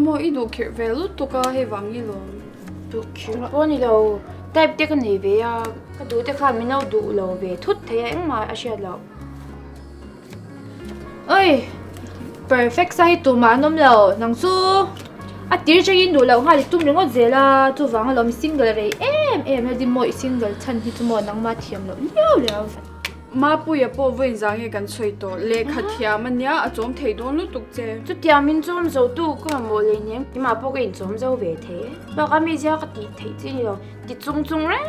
mo I do khir ve lutuk a he wangi lo du khir poni lo type te kan nei ve ya ka du te kha mi no du lo ve thut the eng ma a sha lo oi perfect sai tu ma nom lo nang su a tir che in du lo ha li tum ringo zela tu wang lo mi single re em di moi single chan hi tu mo nang ma thiam lo leo ma pu ya po wen zang ye kan choi to le khathia man ya a chom thei don lutuk che chu tia min chom zo tu ko mo le nem ki ma po ke in chom zo ve the ba ka mi ja ka ti thei chi lo ti chung chung re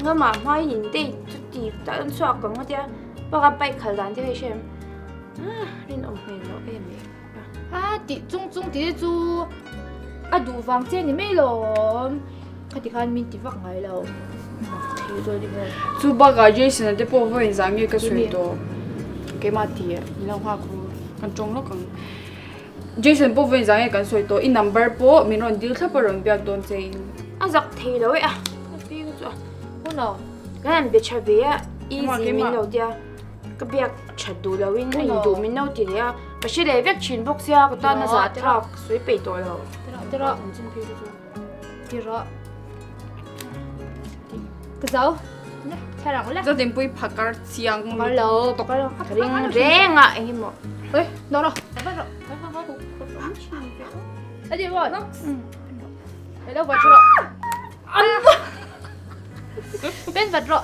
nga ma mai in de chu ti ta an chwa ka ngo tia ba ka pai khal dan te shem rin om me lo em ti chung chung ti chu a du wang che ni me lo ka ti khan min ti wak ngai lo chu ba ga Jason de po wen zang ye ka soi to ke ma ti lo ha khu kan chong lo kan Jason po wen zang ye kan soi to I number po min ron dil thap ron byak don che a zak thei lo a pi chu ho no kan be cha ve a easy min lo dia ka byak cha du lo in ai du min no ti ya pa shi le vek chin box ya ka ta na za tra soi pe to lo tra chin pi chu pi ra cái dấu nè theo rằng là za dem pui phakar chiang có lô có lô ring reng à anh em ơi đâu đâu cái gì rồi đây đâu vật rồi ăn bên vật rồi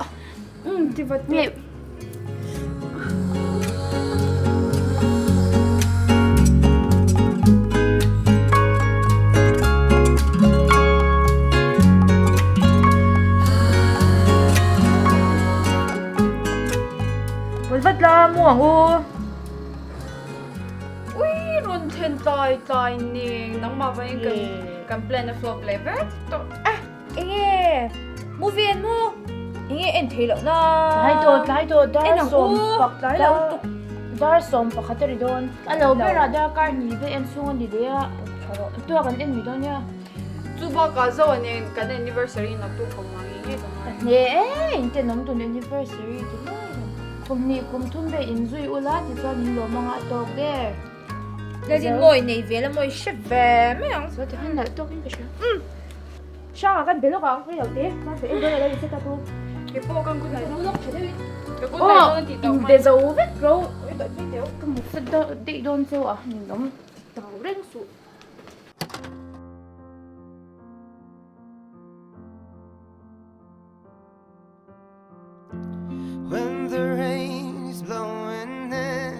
thì vật mẹ vật là mua ngu ui ron then tai ning nang ma vai kan plan a flop level to ê mua viên mua ê em thấy lắm na lái đồ dar som pak lái lẩu tục dar som pakhat ri don alo bera da kar ni ve em sungon di dia tu kan en mi don ya chu ba ka zo ne kan anniversary na tu khom mangi ne inte nom tu anniversary tu kum ni kum thum be in zui ula ti cho ni lo manga tok der la din moi nei ve la moi ship ve me ang so ti han la tok in be sha sha kan be lo ka ko lo te ma se en do la se ta tu ke po kan ku nai no lo che de ke ku nai don ti to de zo ve ro oi ba ti de ko mo se do de don se wa ni nom tao reng su When the rain is blowing in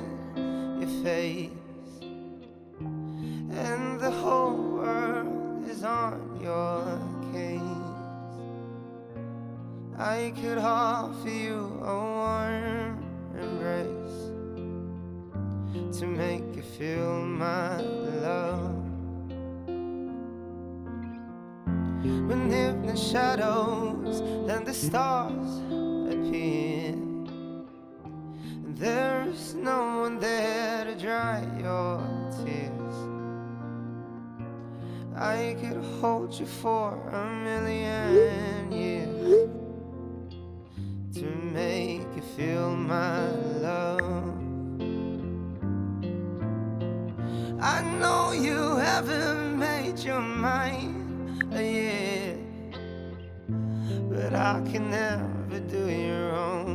your face and the whole world is on your case, I could offer you a warm embrace to make you feel my love. When evening shadows and the stars appear, and there is no one there to dry your tears, I could hold you for 1,000,000 years to make you feel my love. I know you haven't made your mind yet, but I can never do you wrong.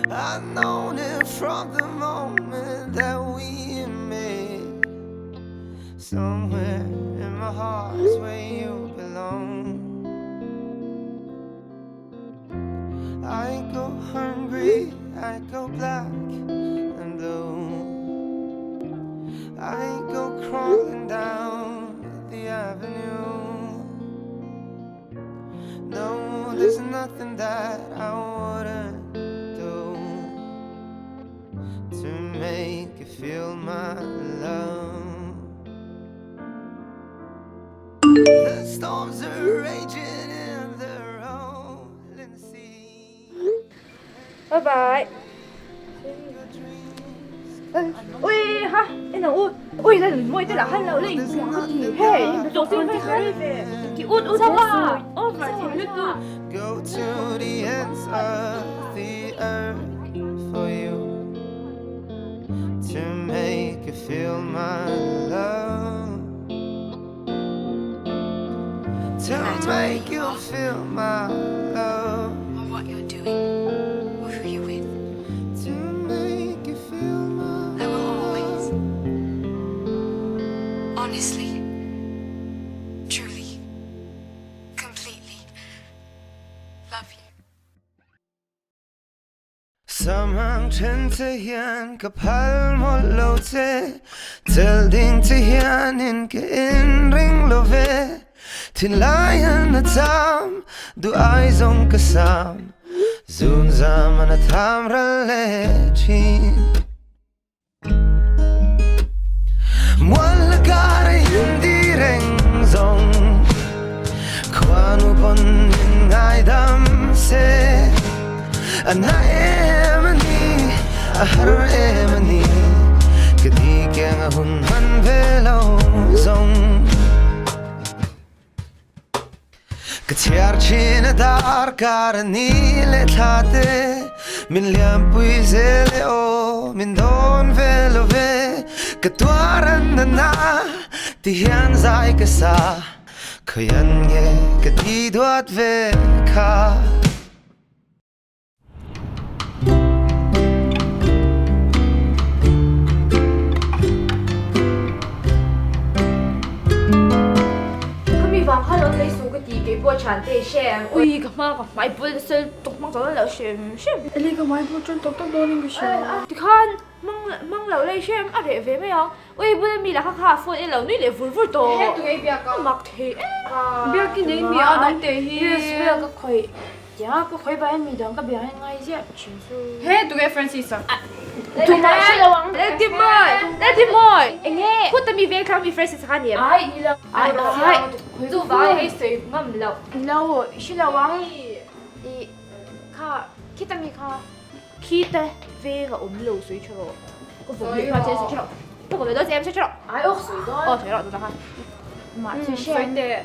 I've known it from the moment that we met. Somewhere in my heart is where you belong. I go hungry, I go black and blue, I go crawling down the avenue. No, there's nothing that I wouldn't do to make you feel my love. The storms are raging in the rolling sea. bye bye ui ha em nào ui đây môi đây là hai lẩu đây hey tổ tiên phải hai về thì út sao à phải thì nước tu Go to the ends of the earth for you to make you you feel my love, to make you feel my love, or what you're doing, or who you're with. to make you feel my I will always, honestly, truly, completely love you. สมังฉันจะยันกับพัลหมดโลเจเจลดิ่งจะยันอินกับอินริงโลเวที่ลายันนะจำดูไอซงกษามซูนซามันทำระเลชินมวลละการอินดีเร่งซงควานุปนยังไงดำเซอันไหนأحر إيماني كديك يا هون من بلو زون كتيار چين دار كارني لتلاته من ليام بويزيلي أو من دون فيلو في كتوارننا تيان زاي كسا كيان يه كديدوات فيكا vàng hello lấy số cái gì cái bữa chán tê xem ui cái mà máy bữa sẽ tục mang tới là xem Eli ka mai bu chon tok tok do ning bi sha. thì khan mang lẩu lấy xem à để về mấy ông ui bữa mi là khá phun cái lẩu nuôi để vui vui to He tu ei bia ka. mặc thế Bia ki nei mi a dang te hi. yes bây giờ cái khơi dạ cái khơi bay mi đằng cái bia ngay chứ chuyện su He tu ei Francis. tụi mày sẽ là hoàng let đi mồi anh nghe hút tao mi về khám mi fresh sẽ khăn điểm ai đi là ai Tu vai hei sei. ngâm lẩu lẩu sẽ là hoàng đi khá khi tao mi khá khi ta về cái lẩu suy cho rồi có vùng biển hoa chế suy cho rồi có vùng biển đó em suy cho rồi ai ốc suy đó suy rồi tụi ta mà suy xem de.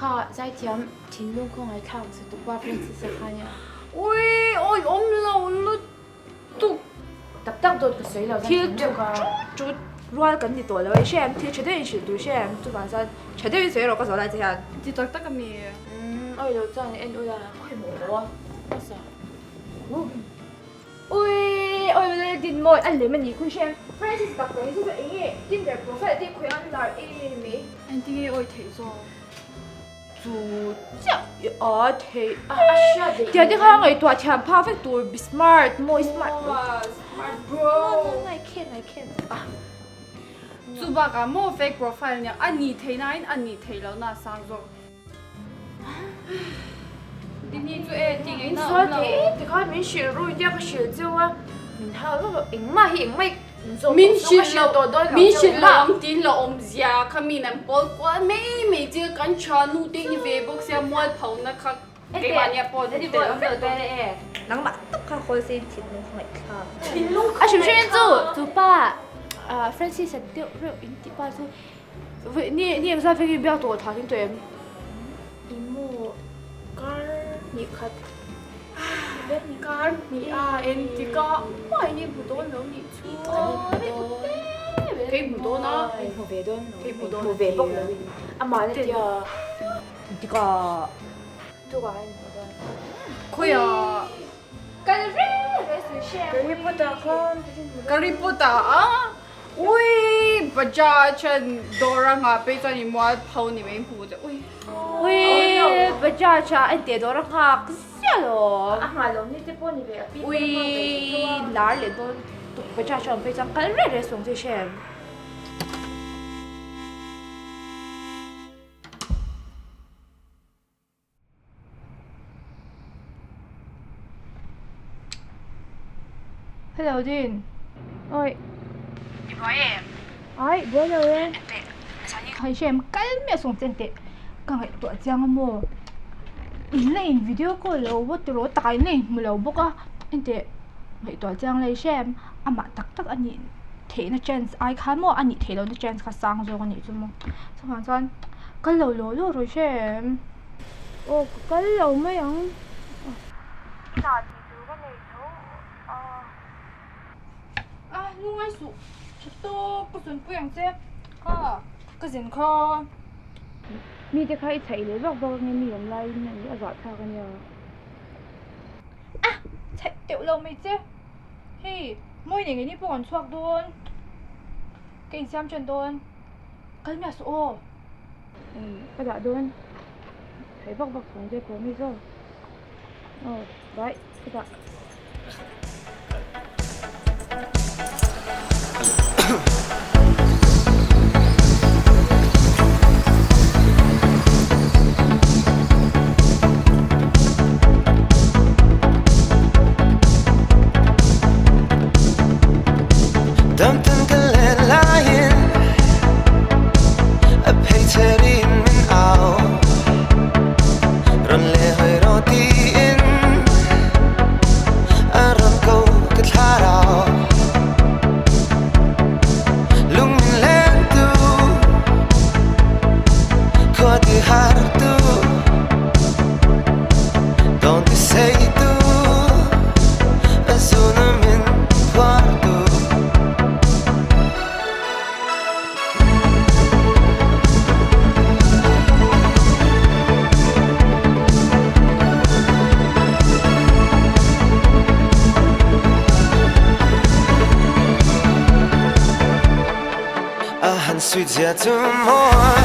khá zaithiam chín luôn không ai thang sẽ tụi ba fresh sẽ khăn nha Ui, oi lo lutuk. tập tập tôi cái suy là chú rawn cái gì tuổi rồi xem thì chỉ để chỉ đủ xem tụi bạn sao chỉ để suy rồi có sao lại thế hả Ti tok tak ka mi. ôi đâu cho anh ôi là ôi mồ quá sao ui ôi bây giờ mồi anh lấy mình nhìn khui xem Francis tập cái gì vậy nghe Tinder profile đi khui anh là mi An ti ei oi thei zo. chú chắc thế giờ đi khai ngày tuổi chạm perfect tuổi be smart more smart Smart bro. I can't Chu ba ka mo fake profile nya ani thei na in ani thei lo na sang zo. Din hi chu e ting ei na. sao thế thì khai mình sửa rồi giờ cái sửa chưa á mình thao lúc ỉnh mai Min shin lo am tin lo om zia kami nan pol kwa me je kan cha nu te ni ve box ya mol phau na kha ke ba nya pol đi ti bộ te về đây nắng bạn tất cả khối xin thịt nó không phải khá à chúng xuyên chú ba Francis sẽ tiêu rượu in tí ba chú vậy ni em sao phải cái biểu đồ thảo tin tụi em imo car ni khát biết ni car ni a en ti ka mai ni bu do lo ni chu cái bu do na hồ về đơn cái bu do hồ về bốc rồi à mà đấy giờ tí cả tôi gọi anh khoya cái karipota a ui baja chan dora nga pe chan ni mol phau ni me pu je ui ui bây giờ cha anh để đó ra cái gì rồi à mà lúc này tiếp bọn này về ui lá lên đó bây giờ cha bây giờ cái này xuống thế xem hello Jin ôi ai bữa đâu em hay xem cái mẹ xuống trên tệ càng ngày tuổi giang mồ lên video có lâu vô từ tài này mà lâu bốc á anh tệ ngày tuổi giang lấy xem à mà tắc anh nhỉ thế nó chance ai khá mồ anh nhỉ thế nó chance khá sang rồi anh nhỉ chứ mà sao hoàn toàn cái lâu rồi xem ô cái lâu mấy ông à nung ai su to có xuân quyển chứ ha cái gì khó miจะใครใช้เลยบอกบอกเนี่ยมีอะไรเนี่ยมีอะไรท่ากันเนี่ยchạy tiểu lâu mày chứ hi mỗi ngày này bố còn chuộc đôn cái xem chân đôn cái nhà số กระดาษโดนใช้บอกบอกสองเจ้าของมิโซได้กระดาษ Dumping galet lying a paterin min out run le hoy roti in a run go get hara lung min lentu ko di har tu don't say tu azuna min quarto sweet yet tomorrow